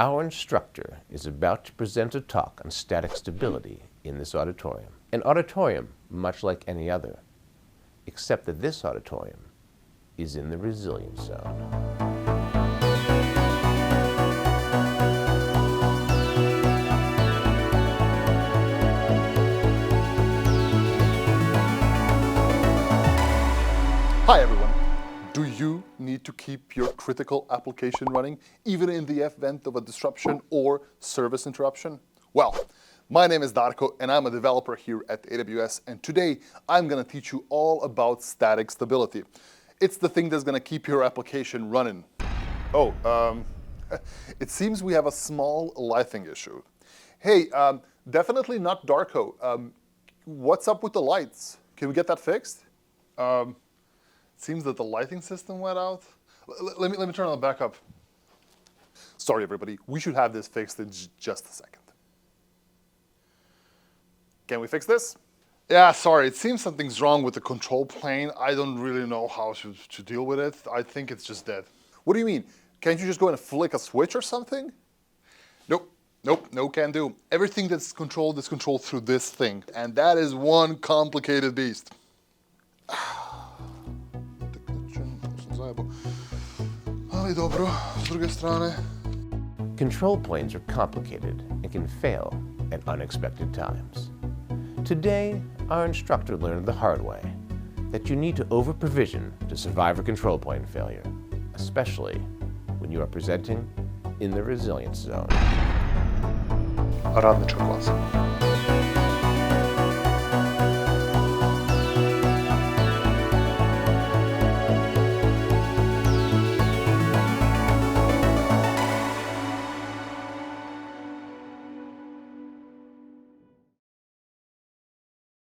Our instructor is about to present a talk on static stability in this auditorium. An auditorium much like any other, except that this auditorium is in the resilience zone. Hi everyone. Do you need to keep your critical application running even in the event of a disruption or service interruption? Well, my name is Darko and I'm a developer here at AWS, and today I'm going to teach you all about static stability. It's the thing that's going to keep your application running. It seems we have a small lighting issue. Hey, definitely not Darko. What's up with the lights? Can we get that fixed? Seems that the lighting system went out. Let me turn on the backup. Sorry, everybody. We should have this fixed in just a second. Can we fix this? Yeah, sorry. It seems something's wrong with the control plane. I don't really know how to deal with it. I think it's just dead. What do you mean? Can't you just go and flick a switch or something? Nope, no can do. Everything that's controlled is controlled through this thing. And that is one complicated beast. Control planes are complicated and can fail at unexpected times. Today, our instructor learned the hard way that you need to over-provision to survive a control plane failure, especially when you are presenting in the resilience zone. Radnička klasa.